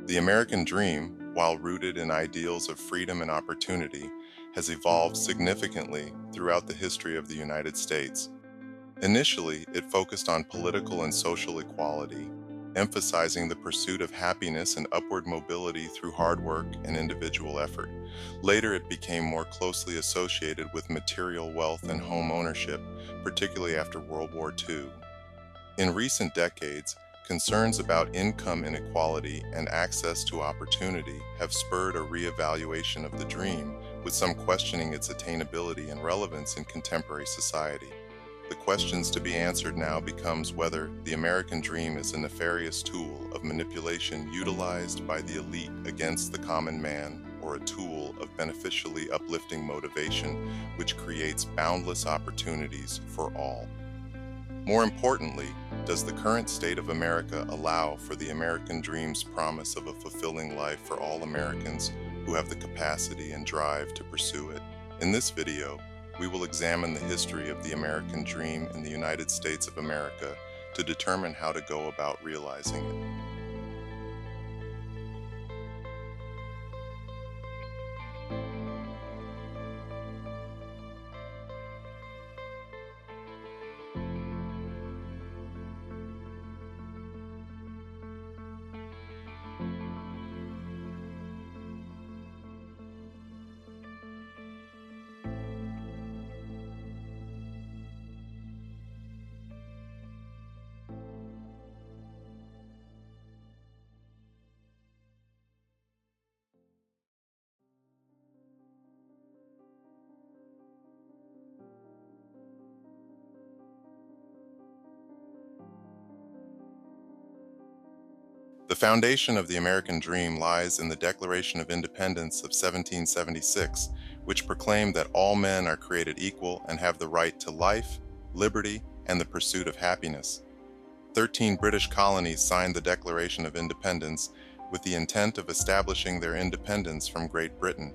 The American dream, while rooted in ideals of freedom and opportunity, has evolved significantly throughout the history of the United States. Initially, it focused on political and social equality, emphasizing the pursuit of happiness and upward mobility through hard work and individual effort. Later, it became more closely associated with material wealth and home ownership, particularly after World War II. In recent decades, concerns about income inequality and access to opportunity have spurred a reevaluation of the dream, with some questioning its attainability and relevance in contemporary society. The questions to be answered now becomes whether the American dream is a nefarious tool of manipulation utilized by the elite against the common man, or a tool of beneficially uplifting motivation which creates boundless opportunities for all. More importantly, does the current state of America allow for the American dream's promise of a fulfilling life for all Americans who have the capacity and drive to pursue it? In this video, we will examine the history of the American dream in the United States of America to determine how to go about realizing it. The foundation of the American dream lies in the Declaration of Independence of 1776, which proclaimed that all men are created equal and have the right to life, liberty, and the pursuit of happiness. 13 British colonies signed the Declaration of Independence with the intent of establishing their independence from Great Britain.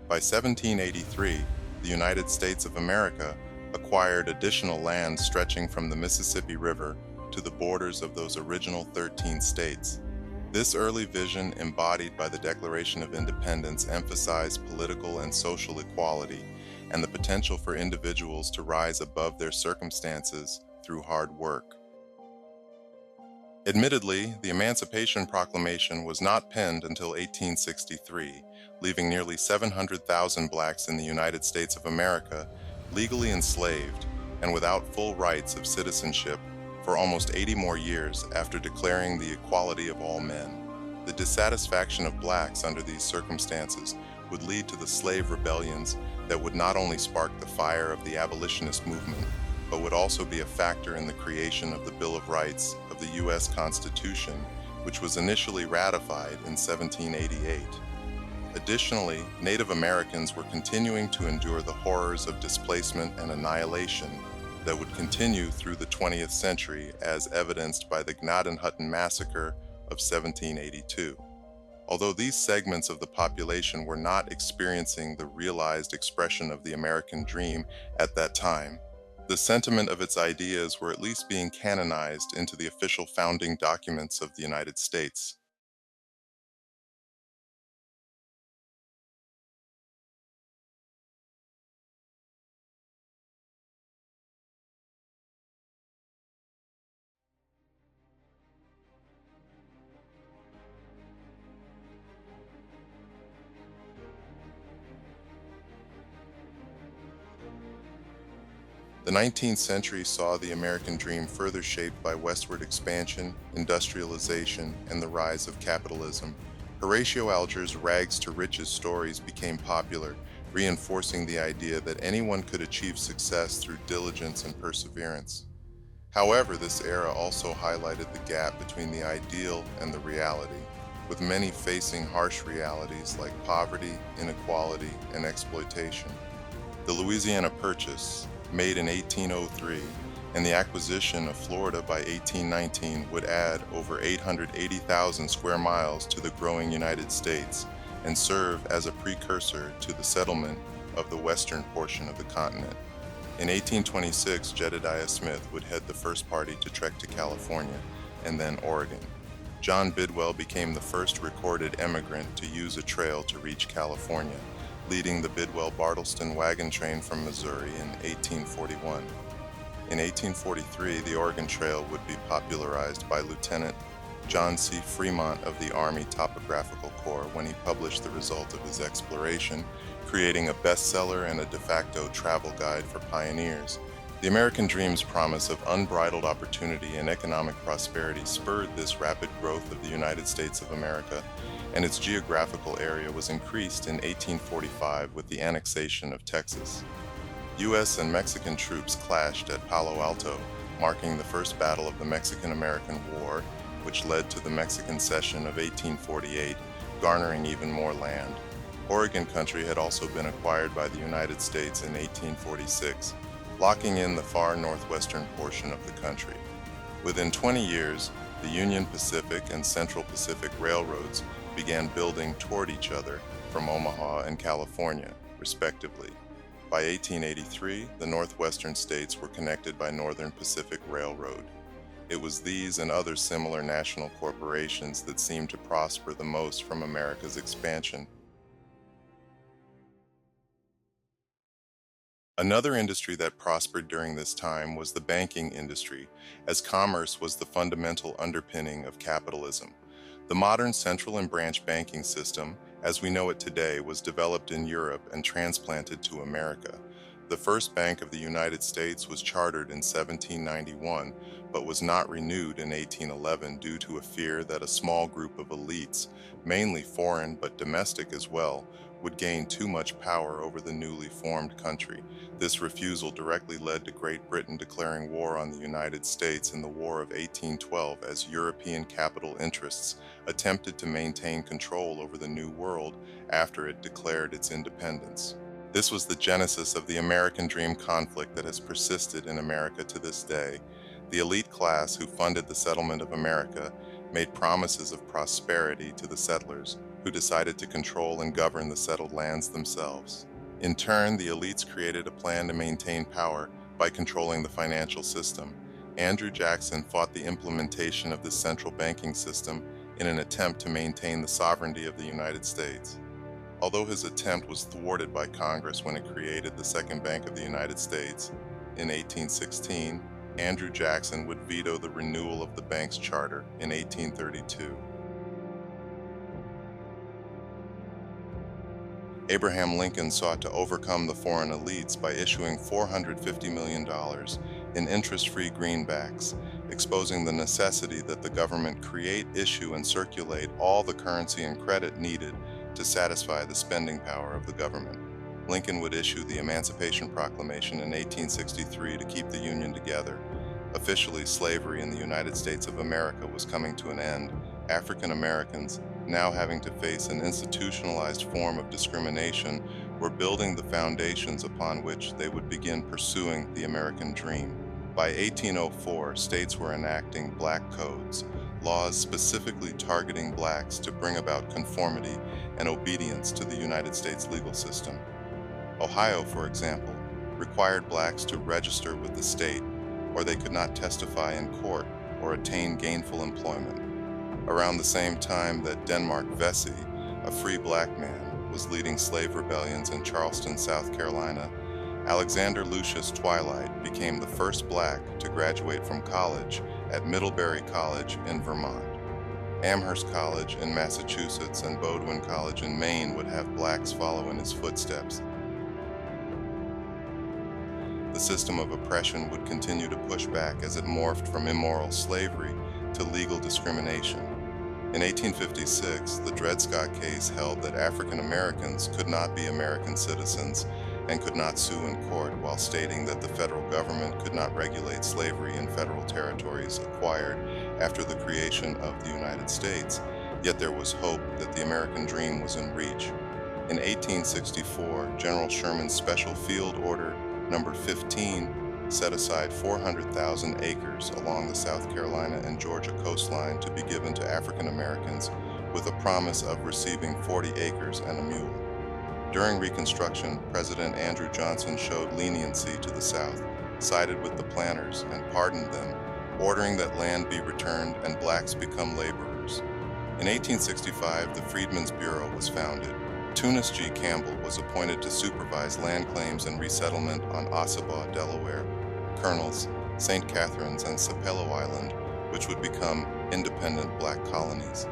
By 1783, the United States of America acquired additional land stretching from the Mississippi River to the borders of those original 13 states. This early vision, embodied by the Declaration of Independence, emphasized political and social equality and the potential for individuals to rise above their circumstances through hard work. Admittedly, the Emancipation Proclamation was not penned until 1863, leaving nearly 700,000 blacks in the United States of America legally enslaved and without full rights of citizenship for almost 80 more years after declaring the equality of all men. The dissatisfaction of blacks under these circumstances would lead to the slave rebellions that would not only spark the fire of the abolitionist movement, but would also be a factor in the creation of the Bill of Rights of the U.S. Constitution, which was initially ratified in 1788. Additionally, Native Americans were continuing to endure the horrors of displacement and annihilation that would continue through the 20th century, as evidenced by the Gnadenhutten Massacre of 1782. Although these segments of the population were not experiencing the realized expression of the American dream at that time, the sentiment of its ideas were at least being canonized into the official founding documents of the United States. The 19th century saw the American dream further shaped by westward expansion, industrialization, and the rise of capitalism. Horatio Alger's rags to riches stories became popular, reinforcing the idea that anyone could achieve success through diligence and perseverance. However, this era also highlighted the gap between the ideal and the reality, with many facing harsh realities like poverty, inequality, and exploitation. The Louisiana Purchase, made in 1803, and the acquisition of Florida by 1819 would add over 880,000 square miles to the growing United States and serve as a precursor to the settlement of the western portion of the continent. In 1826, Jedediah Smith would head the first party to trek to California and then Oregon. John Bidwell became the first recorded emigrant to use a trail to reach California, leading the Bidwell-Bartleston wagon train from Missouri in 1841. In 1843, the Oregon Trail would be popularized by Lieutenant John C. Fremont of the Army Topographical Corps when he published the result of his exploration, creating a bestseller and a de facto travel guide for pioneers. The American Dream's promise of unbridled opportunity and economic prosperity spurred this rapid growth of the United States of America, and its geographical area was increased in 1845 with the annexation of Texas. U.S. and Mexican troops clashed at Palo Alto, marking the first battle of the Mexican-American War, which led to the Mexican Cession of 1848, garnering even more land. Oregon country had also been acquired by the United States in 1846, locking in the far northwestern portion of the country. Within 20 years, the Union Pacific and Central Pacific Railroads began building toward each other from Omaha and California, respectively. By 1883, the northwestern states were connected by Northern Pacific Railroad. It was these and other similar national corporations that seemed to prosper the most from America's expansion. Another industry that prospered during this time was the banking industry, as commerce was the fundamental underpinning of capitalism. The modern central and branch banking system, as we know it today, was developed in Europe and transplanted to America. The first Bank of the United States was chartered in 1791, but was not renewed in 1811 due to a fear that a small group of elites, mainly foreign but domestic as well, would gain too much power over the newly formed country. This refusal directly led to Great Britain declaring war on the United States in the War of 1812 as European capital interests attempted to maintain control over the New World after it declared its independence. This was the genesis of the American Dream conflict that has persisted in America to this day. The elite class who funded the settlement of America made promises of prosperity to the settlers, who decided to control and govern the settled lands themselves. In turn, the elites created a plan to maintain power by controlling the financial system. Andrew Jackson fought the implementation of this central banking system in an attempt to maintain the sovereignty of the United States. Although his attempt was thwarted by Congress when it created the Second Bank of the United States in 1816, Andrew Jackson would veto the renewal of the bank's charter in 1832. Abraham Lincoln sought to overcome the foreign elites by issuing $450 million in interest-free greenbacks, exposing the necessity that the government create, issue, and circulate all the currency and credit needed to satisfy the spending power of the government. Lincoln would issue the Emancipation Proclamation in 1863 to keep the Union together. Officially, slavery in the United States of America was coming to an end. African Americans, now having to face an institutionalized form of discrimination, were building the foundations upon which they would begin pursuing the American dream. By 1804, states were enacting black codes, laws specifically targeting blacks to bring about conformity and obedience to the United States legal system. Ohio, for example, required blacks to register with the state, or they could not testify in court or attain gainful employment. Around the same time that Denmark Vesey, a free black man, was leading slave rebellions in Charleston, South Carolina, Alexander Lucius Twilight became the first black to graduate from college at Middlebury College in Vermont. Amherst College in Massachusetts and Bowdoin College in Maine would have blacks follow in his footsteps. The system of oppression would continue to push back as it morphed from immoral slavery to legal discrimination. In 1856, the Dred Scott case held that African Americans could not be American citizens and could not sue in court, while stating that the federal government could not regulate slavery in federal territories acquired after the creation of the United States. Yet there was hope that the American dream was in reach. In 1864, General Sherman's Special Field Order Number 15 set aside 400,000 acres along the South Carolina and Georgia coastline to be given to African Americans, with a promise of receiving 40 acres and a mule. During Reconstruction, President Andrew Johnson showed leniency to the South, sided with the planters, and pardoned them, ordering that land be returned and blacks become laborers. In 1865, the Freedmen's Bureau was founded. Tunis G. Campbell was appointed to supervise land claims and resettlement on Ossabaw, Delaware, Colonels, St. Catharines, and Sapelo Island, which would become independent black colonies.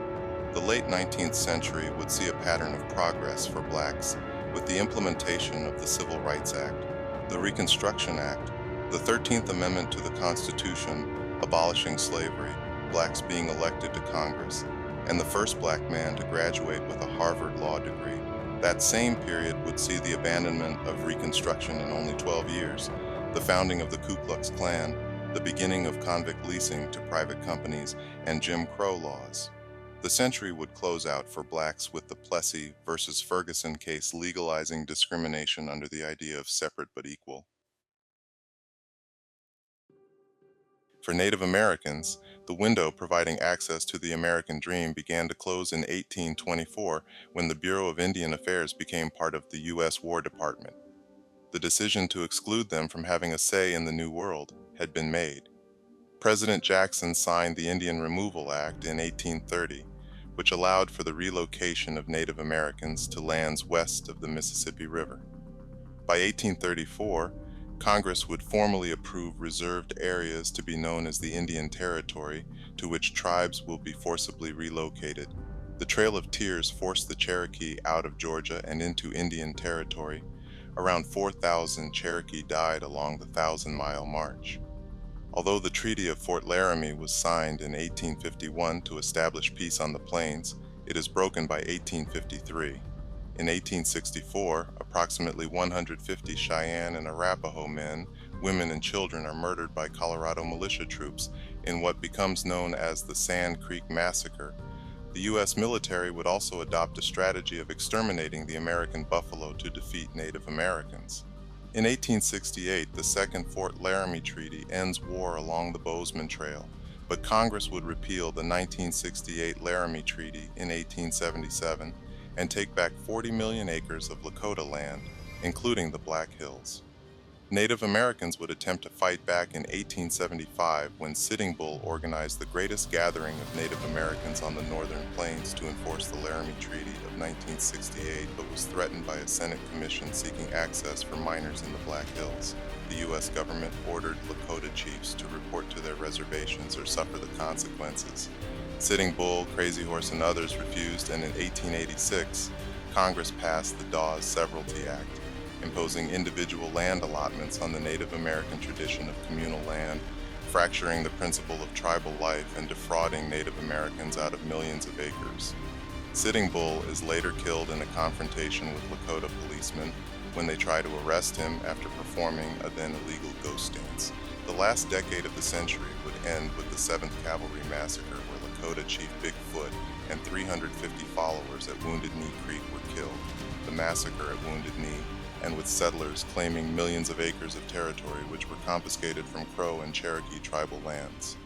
The late 19th century would see a pattern of progress for blacks with the implementation of the Civil Rights Act, the Reconstruction Act, the 13th Amendment to the Constitution abolishing slavery, blacks being elected to Congress, and the first black man to graduate with a Harvard Law degree. That same period would see the abandonment of Reconstruction in only 12 years, the founding of the Ku Klux Klan, the beginning of convict leasing to private companies, and Jim Crow laws. The century would close out for blacks with the Plessy versus Ferguson case legalizing discrimination under the idea of separate but equal. For Native Americans, the window providing access to the American dream began to close in 1824 when the Bureau of Indian Affairs became part of the U.S. War Department. The decision to exclude them from having a say in the New World had been made. President Jackson signed the Indian Removal Act in 1830, which allowed for the relocation of Native Americans to lands west of the Mississippi River. By 1834, Congress would formally approve reserved areas to be known as the Indian Territory, to which tribes will be forcibly relocated. The Trail of Tears forced the Cherokee out of Georgia and into Indian Territory. Around 4,000 Cherokee died along the 1,000-mile march. Although the Treaty of Fort Laramie was signed in 1851 to establish peace on the plains, it is broken by 1853. In 1864, approximately 150 Cheyenne and Arapaho men, women, and children are murdered by Colorado militia troops in what becomes known as the Sand Creek Massacre. The U.S. military would also adopt a strategy of exterminating the American buffalo to defeat Native Americans. In 1868, the Second Fort Laramie Treaty ends war along the Bozeman Trail, but Congress would repeal the 1968 Laramie Treaty in 1877 and take back 40 million acres of Lakota land, including the Black Hills. Native Americans would attempt to fight back in 1875 when Sitting Bull organized the greatest gathering of Native Americans on the northern plains to enforce the Laramie Treaty of 1968, but was threatened by a Senate commission seeking access for miners in the Black Hills. The U.S. government ordered Lakota chiefs to report to their reservations or suffer the consequences. Sitting Bull, Crazy Horse, and others refused, and in 1886, Congress passed the Dawes Severalty Act, imposing individual land allotments on the Native American tradition of communal land, fracturing the principle of tribal life and defrauding Native Americans out of millions of acres. Sitting Bull is later killed in a confrontation with Lakota policemen when they try to arrest him after performing a then illegal ghost dance. The last decade of the century would end with the 7th Cavalry Massacre, where Lakota Chief Bigfoot and 350 followers at Wounded Knee Creek were killed. The massacre at Wounded Knee, and with settlers claiming millions of acres of territory which were confiscated from Crow and Cherokee tribal lands.